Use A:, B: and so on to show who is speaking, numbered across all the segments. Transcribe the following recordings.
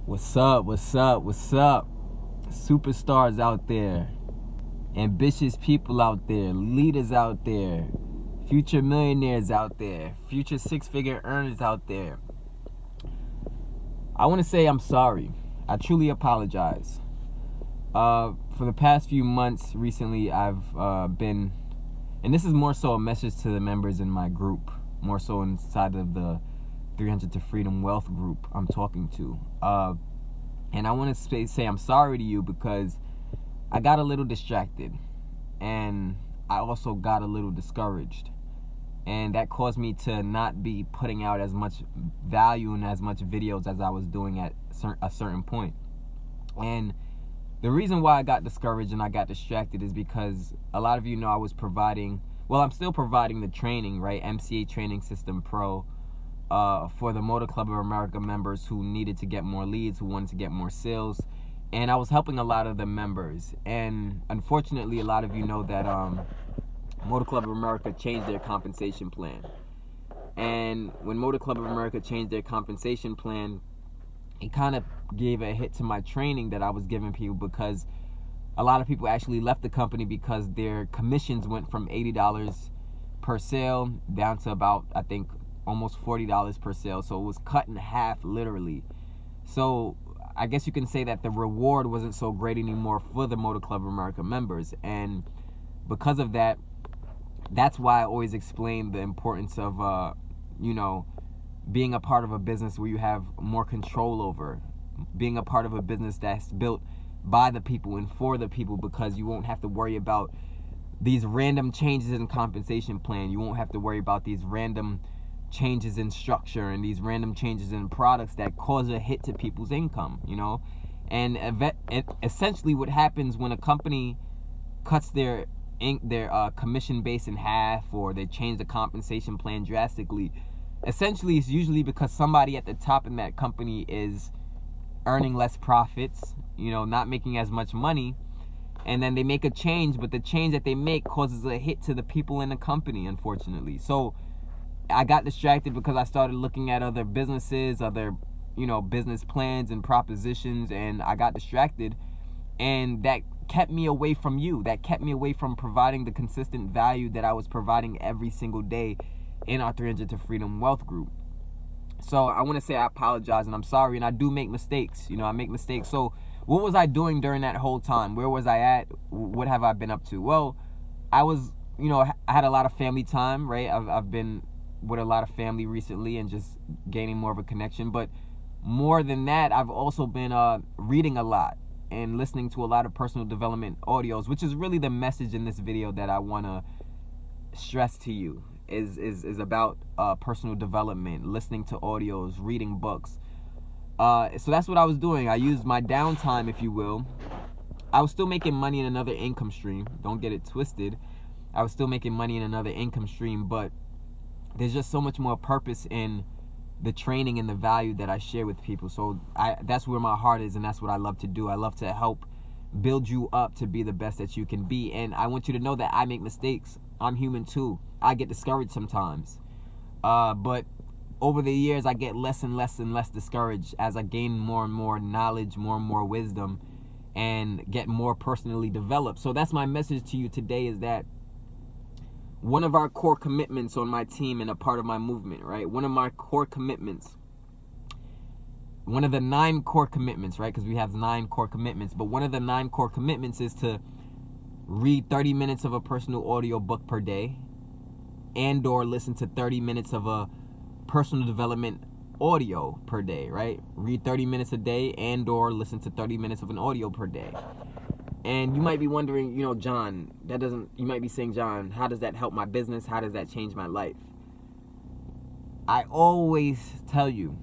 A: What's up? What's up? What's up? Superstars out there, ambitious people out there, leaders out there, future millionaires out there, future six-figure earners out there. I want to say I'm sorry. I truly apologize. For the past few months recently, I've been, and this is more so a message to the members in my group, more so inside of the 300 to Freedom Wealth group I'm talking to. And I want to say I'm sorry to you because I got a little distracted and I also got a little discouraged. And that caused me to not be putting out as much value and as much videos as I was doing at a certain point. And the reason why I got discouraged and I got distracted is because a lot of you know I was providing, well, I'm still providing the training, right? MCA Training System Pro for the Motor Club of America members who needed to get more leads, who wanted to get more sales. And I was helping a lot of the members. And unfortunately, a lot of you know that Motor Club of America changed their compensation plan. And when Motor Club of America changed their compensation plan, it kind of gave a hit to my training that I was giving people, because a lot of people actually left the company because their commissions went from $80 per sale down to about, I think, almost $40 per sale. So it was cut in half, literally. So I guess you can say that the reward wasn't so great anymore for the Motor Club of America members. And because of that, that's why I always explain the importance of, being a part of a business where you have more control over, being a part of a business that's built by the people and for the people, because you won't have to worry about these random changes in compensation plan. You won't have to worry about these random changes in structure and these random changes in products that cause a hit to people's income, And essentially what happens when a company cuts their commission base in half, or they change the compensation plan drastically, essentially it's usually because somebody at the top in that company is earning less profits, not making as much money, and then they make a change, but the change that they make causes a hit to the people in the company, unfortunately. So I got distracted because I started looking at other businesses, other business plans and propositions, and I got distracted, and that kept me away from you. That kept me away from providing the consistent value that I was providing every single day in our 300 to Freedom Wealth group. So I want to say I apologize and I'm sorry, and I do make mistakes. I make mistakes. So what was I doing during that whole time? Where was I at? What have I been up to? Well, I was, I had a lot of family time, right? I've been with a lot of family recently and just gaining more of a connection. But more than that, I've also been reading a lot and listening to a lot of personal development audios, which is really the message in this video that I want to stress to you, is about personal development, listening to audios, reading books. So that's what I was doing. I used my downtime, if you will. I was still making money in another income stream. Don't get it twisted. I was still making money in another income stream, but there's just so much more purpose in the training and the value that I share with people. So that's where my heart is, and that's what I love to do. I love to help build you up to be the best that you can be. And I want you to know that I make mistakes. I'm human too. I get discouraged sometimes. But over the years, I get less and less and less discouraged as I gain more and more knowledge, more and more wisdom, and get more personally developed. So that's my message to you today, is that one of our core commitments on my team and a part of my movement, right? One of my core commitments, one of the 9 core commitments, right? Because we have 9 core commitments, but one of the 9 core commitments is to read 30 minutes of a personal audio book per day, and or listen to 30 minutes of a personal development audio per day, right? Read 30 minutes a day and or listen to 30 minutes of an audio per day. And you might be wondering, John, you might be saying, John, how does that help my business? How does that change my life? I always tell you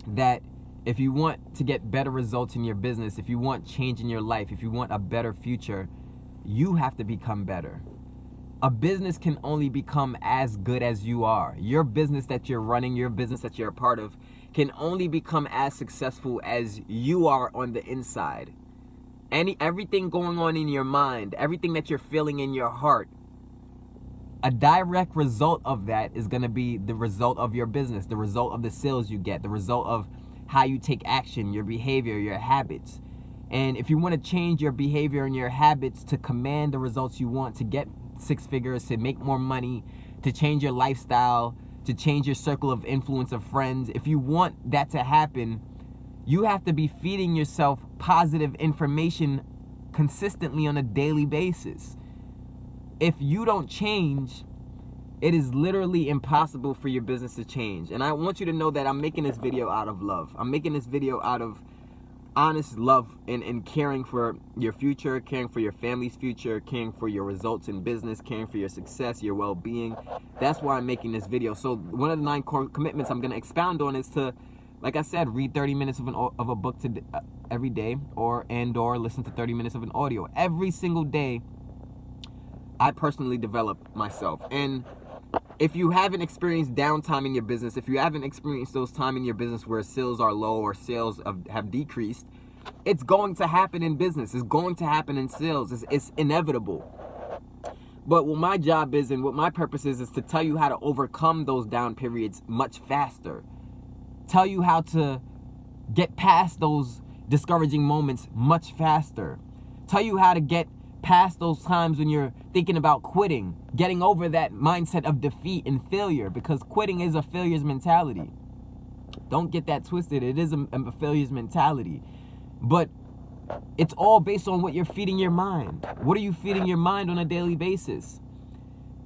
A: that if you want to get better results in your business, if you want change in your life, if you want a better future, you have to become better. A business can only become as good as you are. Your business that you're running, your business that you're a part of, can only become as successful as you are on the inside. Everything going on in your mind, everything that you're feeling in your heart, a direct result of that is going to be the result of your business, the result of the sales you get, the result of how you take action, your behavior, your habits. And if you want to change your behavior and your habits to command the results you want, to get 6 figures, to make more money, to change your lifestyle, to change your circle of influence of friends, if you want that to happen, you have to be feeding yourself positive information consistently on a daily basis. If you don't change, it is literally impossible for your business to change. And I want you to know that I'm making this video out of love. I'm making this video out of honest love and caring for your future, caring for your family's future, caring for your results in business, caring for your success, your well-being. That's why I'm making this video. So one of the 9 core commitments I'm going to expound on is to, like I said, read 30 minutes of a book every day, or listen to 30 minutes of an audio. Every single day, I personally develop myself. And if you haven't experienced downtime in your business, if you haven't experienced those time in your business where sales are low or sales have decreased, it's going to happen in business. It's going to happen in sales. It's inevitable. But what my job is and what my purpose is to tell you how to overcome those down periods much faster. Tell you how to get past those discouraging moments much faster. Tell you how to get past those times when you're thinking about quitting, getting over that mindset of defeat and failure, because quitting is a failure's mentality. Don't get that twisted. It is a failure's mentality. But it's all based on what you're feeding your mind. What are you feeding your mind on a daily basis?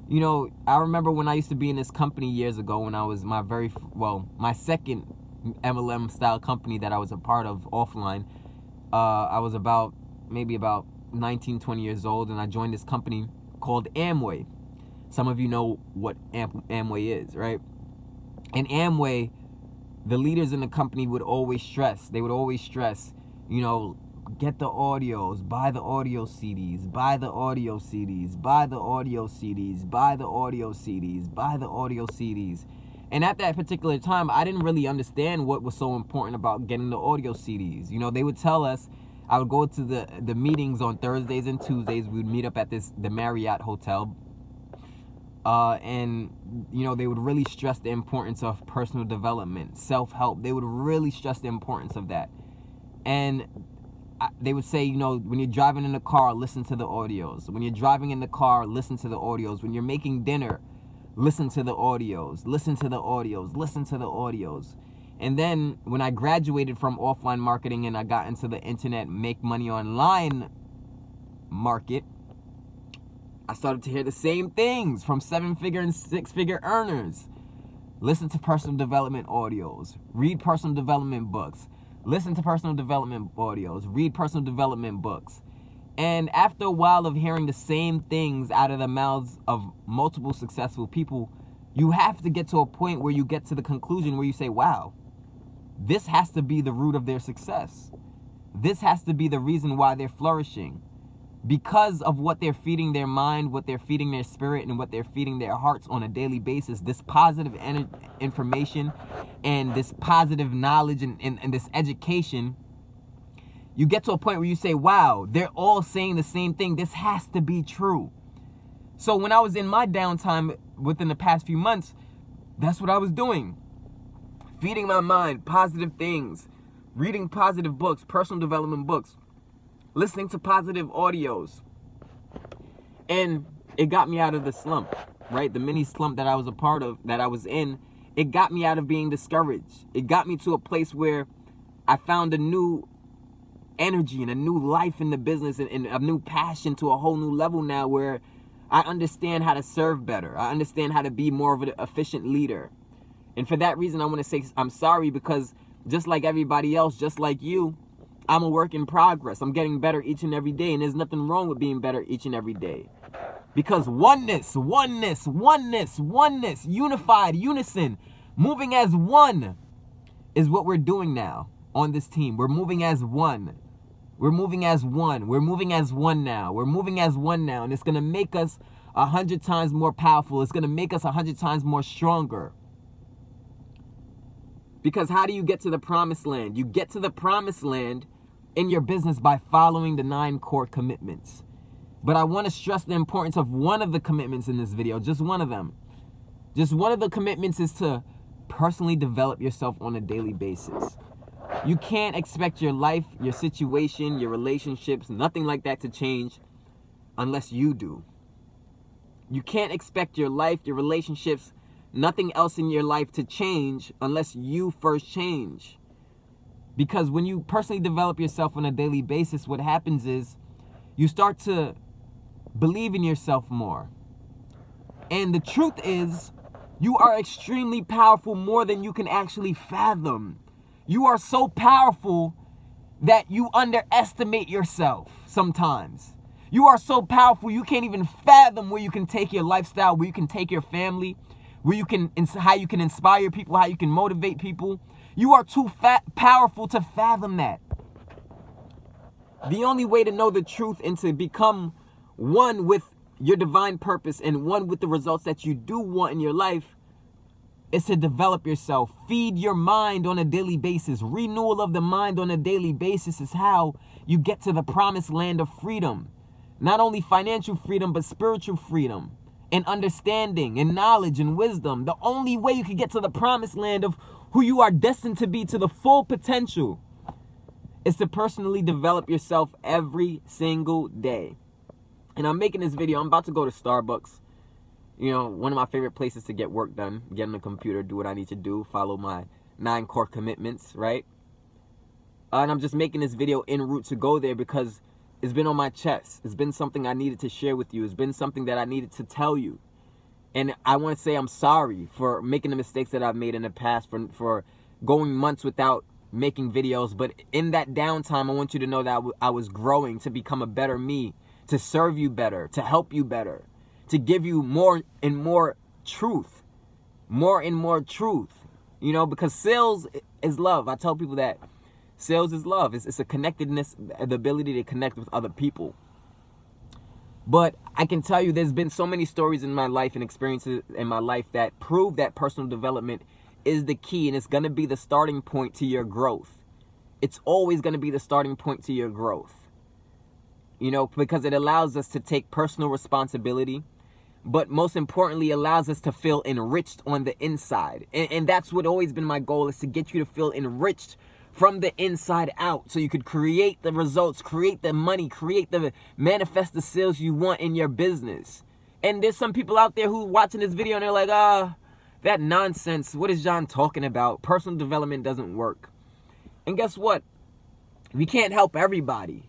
A: You know, I remember when I used to be in this company years ago, when I was my second MLM style company that I was a part of offline. I was maybe about 19, 20 years old, and I joined this company called Amway. Some of you know what Amway is, right? And Amway, the leaders in the company would always stress, you know, get the audios, buy the audio CDs, buy the audio CDs, buy the audio CDs, buy the audio CDs, buy the audio CDs. And at that particular time, I didn't really understand what was so important about getting the audio CDs. You know, they would tell us, I would go to the meetings on Thursdays and Tuesdays. We would meet up at the Marriott Hotel. And, you know, they would really stress the importance of personal development, self-help. They would really stress the importance of that. And they would say, you know, when you're driving in the car, listen to the audios. When you're driving in the car, listen to the audios. When you're making dinner, listen to the audios. Listen to the audios. Listen to the audios. And then when I graduated from offline marketing and I got into the internet make money online market, I started to hear the same things from 7-figure and 6-figure earners. Listen to personal development audios. Read personal development books. Listen to personal development audios. Read personal development books. And after a while of hearing the same things out of the mouths of multiple successful people, you have to get to a point where you get to the conclusion where you say, wow, this has to be the root of their success. This has to be the reason why they're flourishing. Because of what they're feeding their mind, what they're feeding their spirit, and what they're feeding their hearts on a daily basis, this positive information and this positive knowledge and this education, you get to a point where you say, wow, they're all saying the same thing. This has to be true. So when I was in my downtime within the past few months, that's what I was doing. Feeding my mind positive things, reading positive books, personal development books, listening to positive audios. And it got me out of the slump, right? The mini slump that I was a part of, that I was in, it got me out of being discouraged. It got me to a place where I found a new energy and a new life in the business and a new passion to a whole new level now, where I understand how to serve better. I understand how to be more of an efficient leader. And for that reason, I want to say I'm sorry, because just like everybody else, just like you, I'm a work in progress. I'm getting better each and every day, and there's nothing wrong with being better each and every day. Because oneness, unified, unison, moving as one is what we're doing now on this team. We're moving as one. We're moving as one. We're moving as one now. We're moving as one now, and it's going to make us 100 times more powerful. It's going to make us 100 times more stronger. Because how do you get to the promised land? You get to the promised land in your business by following the 9 core commitments. But I want to stress the importance of one of the commitments in this video, just one of them. Just one of the commitments is to personally develop yourself on a daily basis. You can't expect your life, your situation, your relationships, nothing like that to change unless you do. You can't expect your life, your relationships, nothing else in your life to change unless you first change. Because when you personally develop yourself on a daily basis, what happens is you start to believe in yourself more. And the truth is, you are extremely powerful, more than you can actually fathom. You are so powerful that you underestimate yourself sometimes. You are so powerful, you can't even fathom where you can take your lifestyle, where you can take your family, where you can, how you can inspire people, how you can motivate people. You are too powerful to fathom that. The only way to know the truth and to become one with your divine purpose and one with the results that you do want in your life is to develop yourself. Feed your mind on a daily basis. Renewal of the mind on a daily basis is how you get to the promised land of freedom. Not only financial freedom, but spiritual freedom and understanding and knowledge and wisdom. The only way you can get to the promised land of who you are destined to be to the full potential is to personally develop yourself every single day. And I'm making this video. I'm about to go to Starbucks. You know, one of my favorite places to get work done. Get on the computer, do what I need to do, follow my 9 core commitments, right? And I'm just making this video en route to go there because it's been on my chest. It's been something I needed to share with you. It's been something that I needed to tell you. And I want to say I'm sorry for making the mistakes that I've made in the past, for going months without making videos. But in that downtime, I want you to know that I was growing to become a better me, to serve you better, to help you better, to give you more and more truth, more and more truth, you know, because sales is love. I tell people that sales is love. It's a connectedness, the ability to connect with other people. But I can tell you there's been so many stories in my life and experiences in my life that prove that personal development is the key, and it's going to be the starting point to your growth. It's always going to be the starting point to your growth. You know, because it allows us to take personal responsibility, but most importantly, allows us to feel enriched on the inside. And that's what always been my goal, is to get you to feel enriched from the inside out, so you could create the results, create the money, manifest the sales you want in your business. And there's some people out there who watching this video and they're like, that nonsense, what is John talking about? Personal development doesn't work. And guess what? We can't help everybody.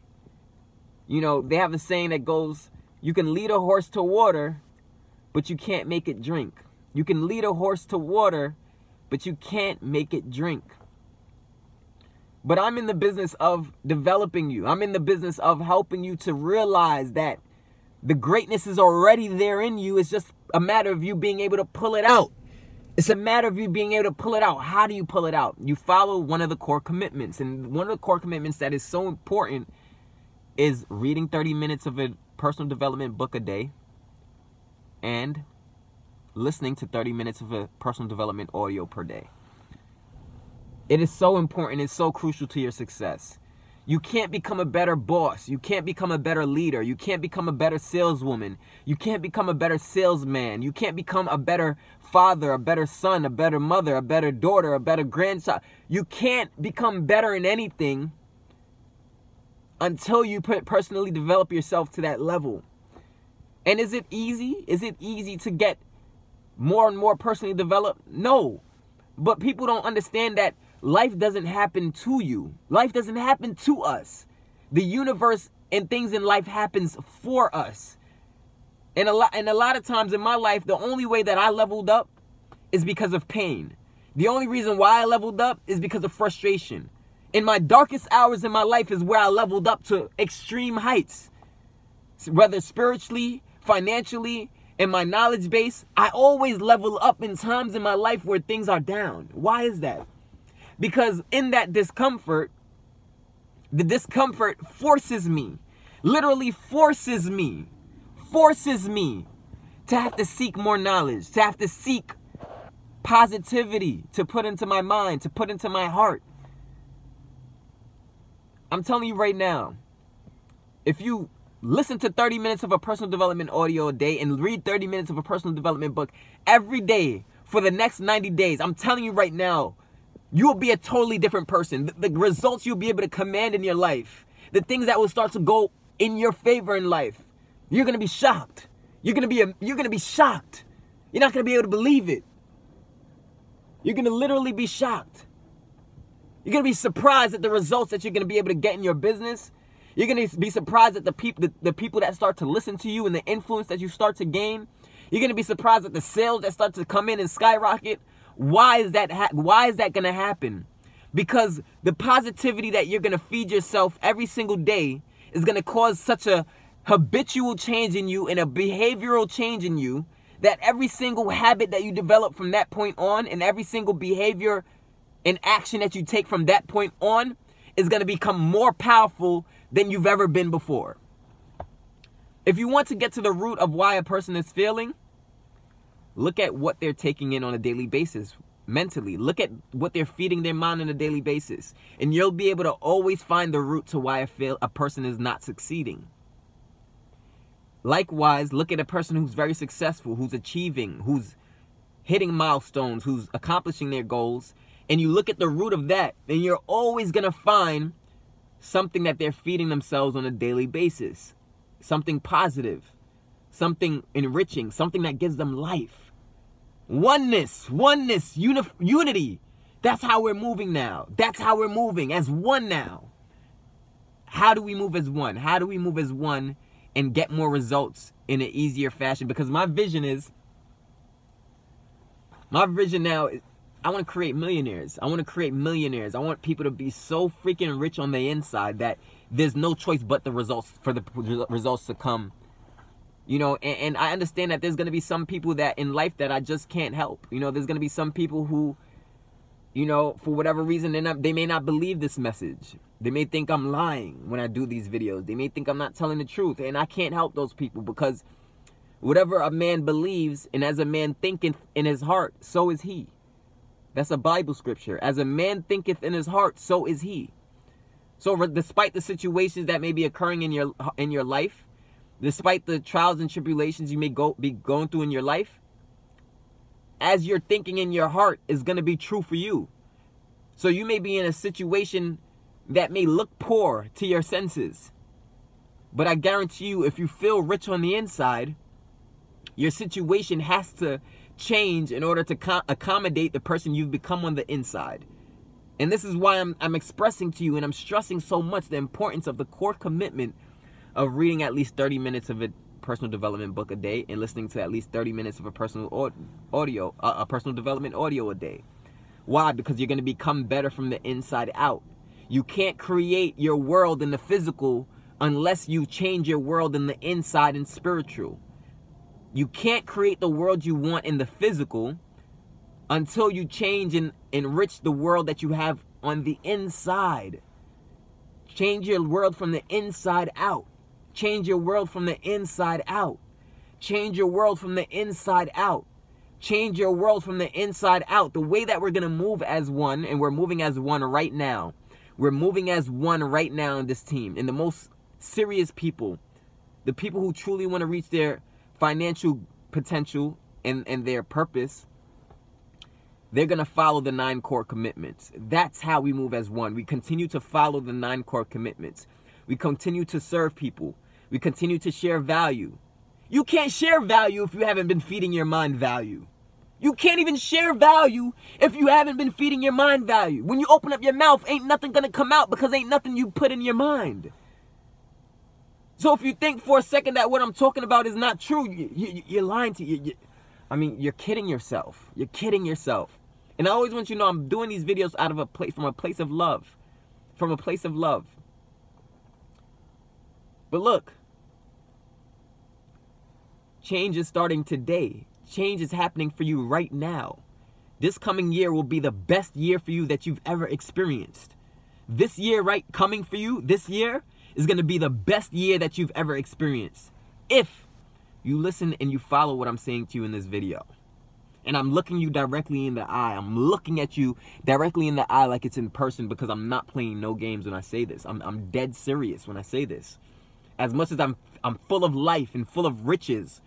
A: You know, they have a saying that goes, you can lead a horse to water, but you can't make it drink. You can lead a horse to water, but you can't make it drink. But I'm in the business of developing you. I'm in the business of helping you to realize that the greatness is already there in you. It's just a matter of you being able to pull it out. It's a matter of you being able to pull it out. How do you pull it out? You follow one of the core commitments. And one of the core commitments that is so important is reading 30 minutes of a personal development book a day and listening to 30 minutes of a personal development audio per day. It is so important. It's so crucial to your success. You can't become a better boss. You can't become a better leader. You can't become a better saleswoman. You can't become a better salesman. You can't become a better father, a better son, a better mother, a better daughter, a better grandchild. You can't become better in anything until you personally develop yourself to that level. And is it easy? Is it easy to get more and more personally developed? No. But people don't understand that life doesn't happen to you. Life doesn't happen to us. The universe and things in life happens for us. And a lot of times in my life, the only way that I leveled up is because of pain. The only reason why I leveled up is because of frustration. In my darkest hours in my life is where I leveled up to extreme heights. Whether spiritually, financially, in my knowledge base, I always level up in times in my life where things are down. Why is that? Because in that discomfort, the discomfort forces me, literally forces me to have to seek more knowledge, to have to seek positivity, to put into my mind, to put into my heart. I'm telling you right now, if you listen to 30 minutes of a personal development audio a day and read 30 minutes of a personal development book every day for the next 90 days, I'm telling you right now, you will be a totally different person. The results you'll be able to command in your life, the things that will start to go in your favor in life, you're going to be shocked. You're going to be shocked. You're not going to be able to believe it. You're going to literally be shocked. You're going to be surprised at the results that you're going to be able to get in your business. You're going to be surprised at the people that start to listen to you and the influence that you start to gain. You're going to be surprised at the sales that start to come in and skyrocket. Why is that going to happen? Because the positivity that you're going to feed yourself every single day is going to cause such a habitual change in you and a behavioral change in you that every single habit that you develop from that point on and every single behavior and action that you take from that point on is going to become more powerful than you've ever been before. If you want to get to the root of why a person is failing, look at what they're taking in on a daily basis mentally. Look at what they're feeding their mind on a daily basis. And you'll be able to always find the root to why a person is not succeeding. Likewise, look at a person who's very successful, who's achieving, who's hitting milestones, who's accomplishing their goals. And you look at the root of that, and you're always going to find something that they're feeding themselves on a daily basis. Something positive, something enriching, something that gives them life. Oneness, unity. That's how we're moving now. That's how we're moving as one now. How do we move as one? How do we move as one and get more results in an easier fashion? Because my vision now is I want to create millionaires. I want to create millionaires. I want people to be so freaking rich on the inside that there's no choice but the results for the results to come. You know, and I understand that there's going to be some people that in life that I just can't help. You know, there's going to be some people who, you know, for whatever reason, they may not believe this message. They may think I'm lying when I do these videos. They may think I'm not telling the truth. And I can't help those people because whatever a man believes and as a man thinketh in his heart, so is he. That's a Bible scripture. As a man thinketh in his heart, so is he. So despite the situations that may be occurring in your life, despite the trials and tribulations you may be going through in your life, as you're thinking in your heart is going to be true for you. So you may be in a situation that may look poor to your senses. But I guarantee you, if you feel rich on the inside, your situation has to change in order to accommodate the person you've become on the inside. And this is why I'm expressing to you and I'm stressing so much the importance of the core commitment of reading at least 30 minutes of a personal development book a day and listening to at least 30 minutes of a personal development audio a day. Why? Because you're going to become better from the inside out. You can't create your world in the physical unless you change your world in the inside and spiritual. You can't create the world you want in the physical until you change and enrich the world that you have on the inside. Change your world from the inside out. Change your world from the inside out. Change your world from the inside out. Change your world from the inside out. The way that we're going to move as one, and we're moving as one right now. We're moving as one right now in this team. And the most serious people, the people who truly want to reach their financial potential and their purpose, they're going to follow the 9 core commitments. That's how we move as one. We continue to follow the 9 core commitments. We continue to serve people. We continue to share value. You can't share value if you haven't been feeding your mind value. You can't even share value if you haven't been feeding your mind value. When you open up your mouth, ain't nothing going to come out because ain't nothing you put in your mind. So if you think for a second that what I'm talking about is not true, you're lying to you. You're kidding yourself. You're kidding yourself. And I always want you to know I'm doing these videos out of from a place of love. From a place of love. But look, change is starting today. Change is happening for you right now. This coming year will be the best year for you that you've ever experienced. This year, coming for you, this year is going to be the best year that you've ever experienced. If you listen and you follow what I'm saying to you in this video. And I'm looking you directly in the eye. I'm looking at you directly in the eye like it's in person because I'm not playing no games when I say this. I'm dead serious when I say this. As much as I'm full of life and full of riches,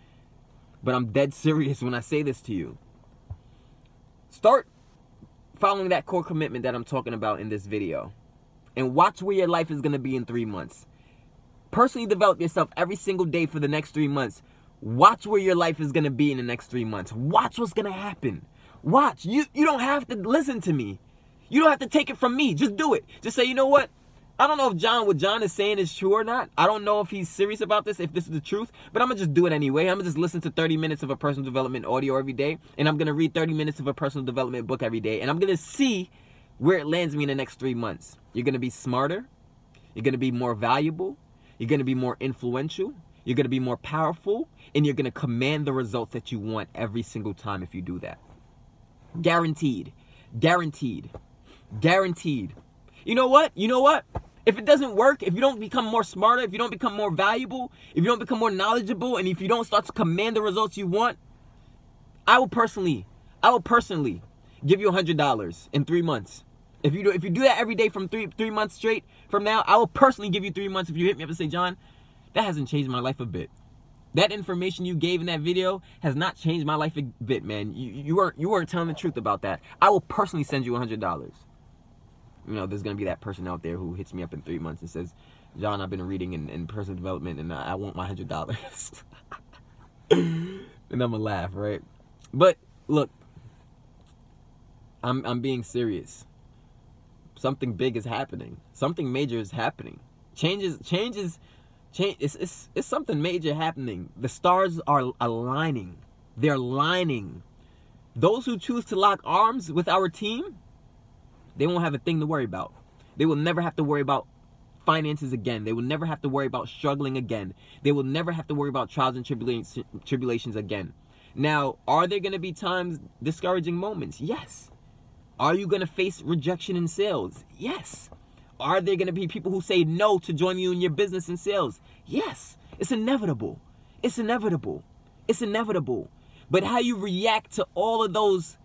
A: but I'm dead serious when I say this to you. Start following that core commitment that I'm talking about in this video. And watch where your life is going to be in 3 months. Personally develop yourself every single day for the next 3 months. Watch where your life is going to be in the next 3 months. Watch what's going to happen. Watch. You don't have to listen to me. You don't have to take it from me. Just do it. Just say, you know what? I don't know if what John is saying is true or not. I don't know if he's serious about this, if this is the truth. But I'm going to just do it anyway. I'm going to just listen to 30 minutes of a personal development audio every day. And I'm going to read 30 minutes of a personal development book every day. And I'm going to see where it lands me in the next 3 months. You're going to be smarter. You're going to be more valuable. You're going to be more influential. You're going to be more powerful. And you're going to command the results that you want every single time if you do that. Guaranteed. Guaranteed. Guaranteed. You know what? You know what? If it doesn't work, if you don't become more smarter, if you don't become more valuable, if you don't become more knowledgeable, and if you don't start to command the results you want, I will personally give you $100 in 3 months. If you do that every day from three months straight from now, I will personally give you 3 months. If you hit me up and say, John, that hasn't changed my life a bit. That information you gave in that video has not changed my life a bit, man. You weren't telling the truth about that. I will personally send you $100. You know, there's going to be that person out there who hits me up in 3 months and says, John, I've been reading in personal development and I want my $100. And I'm going to laugh, right? But look, I'm being serious. Something big is happening. Something major is happening. It's something major happening. The stars are aligning. They're aligning. Those who choose to lock arms with our team, they won't have a thing to worry about. They will never have to worry about finances again. They will never have to worry about struggling again. They will never have to worry about trials and tribulations again. Now, are there going to be times, discouraging moments? Yes. Are you going to face rejection in sales? Yes. Are there going to be people who say no to join you in your business and sales? Yes. It's inevitable. It's inevitable. It's inevitable. But how you react to all of those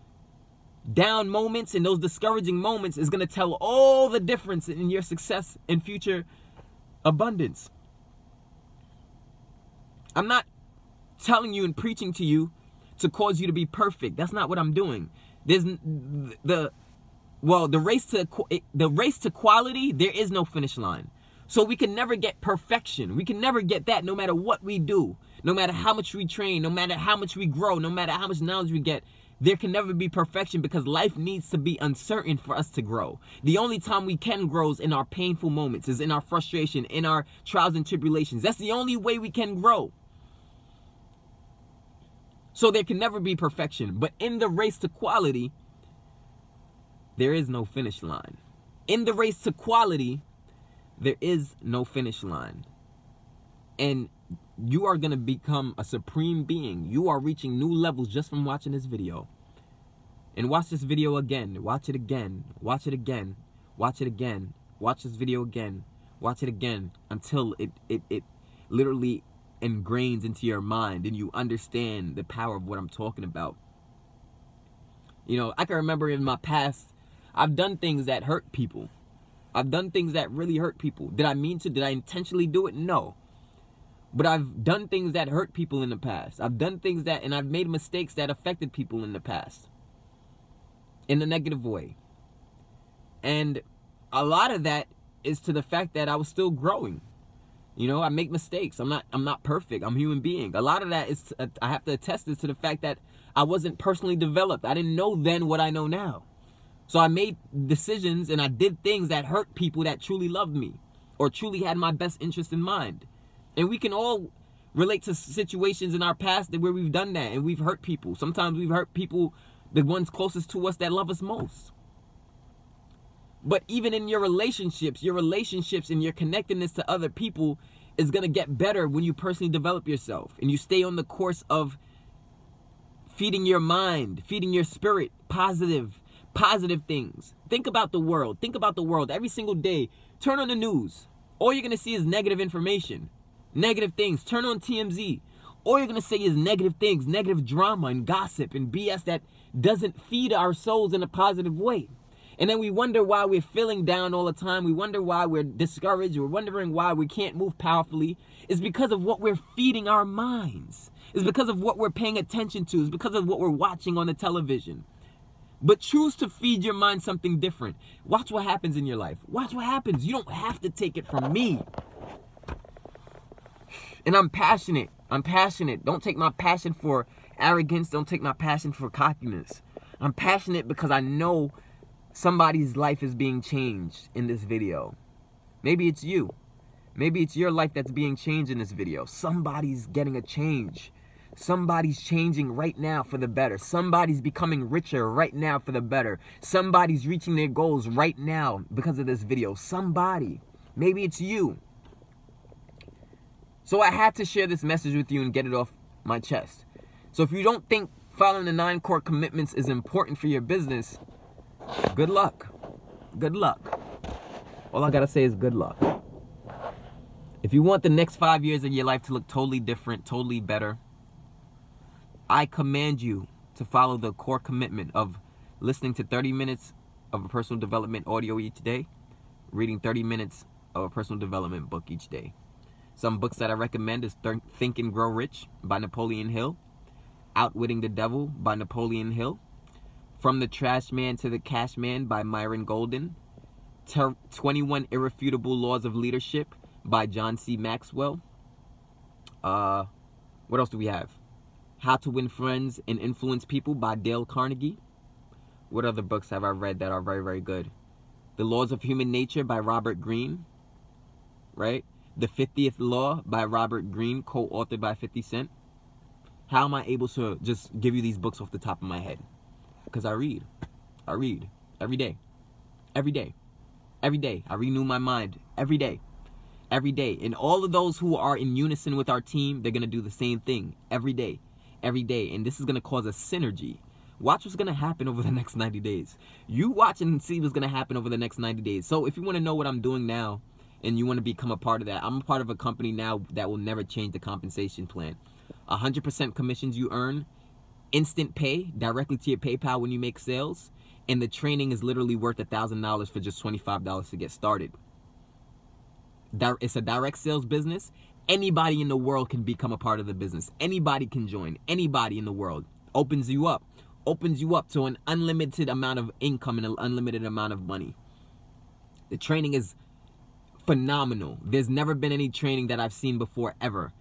A: down moments and those discouraging moments is going to tell all the difference in your success and future abundance. I'm not telling you and preaching to you to cause you to be perfect. That's not what I'm doing. There's the race to quality. There is no finish line. So we can never get perfection. We can never get that no matter what we do, no matter how much we train, no matter how much we grow, no matter how much knowledge we get. There can never be perfection because life needs to be uncertain for us to grow. The only time we can grow is in our painful moments, is in our frustration, in our trials and tribulations. That's the only way we can grow. So there can never be perfection. But in the race to quality, there is no finish line. In the race to quality, there is no finish line. And you are going to become a supreme being. You are reaching new levels just from watching this video. And watch this video again. Watch it again. Watch it again. Watch it again. Watch this video again. Watch it again until it literally ingrains into your mind and you understand the power of what I'm talking about. You know, I can remember in my past, I've done things that hurt people. I've done things that really hurt people. Did I mean to? Did I intentionally do it? No. But I've done things that hurt people in the past. I've done things that, and I've made mistakes that affected people in the past. In a negative way. And a lot of that is to the fact that I was still growing. You know, I make mistakes. I'm not perfect. I'm a human being. A lot of that is, I have to attest this to the fact that I wasn't personally developed. I didn't know then what I know now. So I made decisions and I did things that hurt people that truly loved me or truly had my best interest in mind. And we can all relate to situations in our past where we've done that and we've hurt people. Sometimes we've hurt people, the ones closest to us that love us most. But even in your relationships and your connectedness to other people is going to get better when you personally develop yourself and you stay on the course of feeding your mind, feeding your spirit, positive things. Think about the world. Think about the world every single day. Turn on the news. All you're going to see is negative information. Negative things. Turn on TMZ. All you're going to say is negative things, negative drama and gossip and BS that doesn't feed our souls in a positive way. And then we wonder why we're feeling down all the time. We wonder why we're discouraged. We're wondering why we can't move powerfully. It's because of what we're feeding our minds. It's because of what we're paying attention to. It's because of what we're watching on the television. But choose to feed your mind something different. Watch what happens in your life. Watch what happens. You don't have to take it from me. And I'm passionate. I'm passionate. Don't take my passion for arrogance. Don't take my passion for cockiness. I'm passionate because I know somebody's life is being changed in this video. Maybe it's you. Maybe it's your life that's being changed in this video. Somebody's getting a change. Somebody's changing right now for the better. Somebody's becoming richer right now for the better. Somebody's reaching their goals right now because of this video. Somebody. Maybe it's you. So I had to share this message with you and get it off my chest. So if you don't think following the 9 core commitments is important for your business, good luck. Good luck. All I gotta say is good luck. If you want the next 5 years of your life to look totally different, totally better, I command you to follow the core commitment of listening to 30 minutes of a personal development audio each day, reading 30 minutes of a personal development book each day. Some books that I recommend is Think and Grow Rich by Napoleon Hill, Outwitting the Devil by Napoleon Hill, From the Trash Man to the Cash Man by Myron Golden, 21 Irrefutable Laws of Leadership by John C. Maxwell. What else do we have? How to Win Friends and Influence People by Dale Carnegie. What other books have I read that are very, very good? The Laws of Human Nature by Robert Greene, right? The 50th Law by Robert Greene, co-authored by 50 Cent. How am I able to just give you these books off the top of my head? Because I read. I read every day. Every day. Every day. I renew my mind every day. Every day. And all of those who are in unison with our team, they're going to do the same thing every day. Every day. And this is going to cause a synergy. Watch what's going to happen over the next 90 days. You watch and see what's going to happen over the next 90 days. So if you want to know what I'm doing now and you want to become a part of that, I'm a part of a company now that will never change the compensation plan. 100% commissions you earn, instant pay directly to your PayPal when you make sales, and the training is literally worth $1,000 for just $25 to get started. It's a direct sales business. Anybody in the world can become a part of the business. Anybody can join. Anybody in the world. Opens you up to an unlimited amount of income and an unlimited amount of money. The training is phenomenal. There's never been any training that I've seen before ever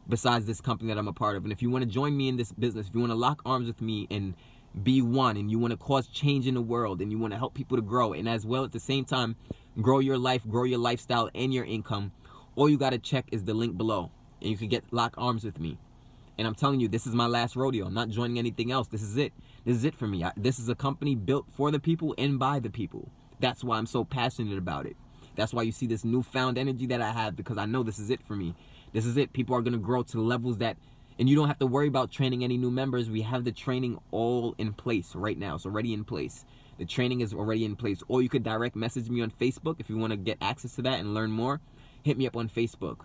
A: besides this company that I'm a part of. And if you want to join me in this business, if you want to lock arms with me and be one, and you want to cause change in the world, and you want to help people to grow, and as well at the same time grow your life, grow your lifestyle and your income, all you got to check is the link below and you can get lock arms with me. And I'm telling you, this is my last rodeo. I'm not joining anything else. This is it. This is it for me. This is a company built for the people and by the people. That's why I'm so passionate about it. That's why you see this newfound energy that I have, because I know this is it for me. This is it. People are going to grow to levels that, and you don't have to worry about training any new members. We have the training all in place right now. It's already in place. The training is already in place. Or you could direct message me on Facebook if you want to get access to that and learn more. Hit me up on Facebook.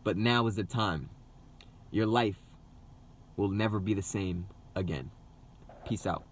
A: But now is the time. Your life will never be the same again. Peace out.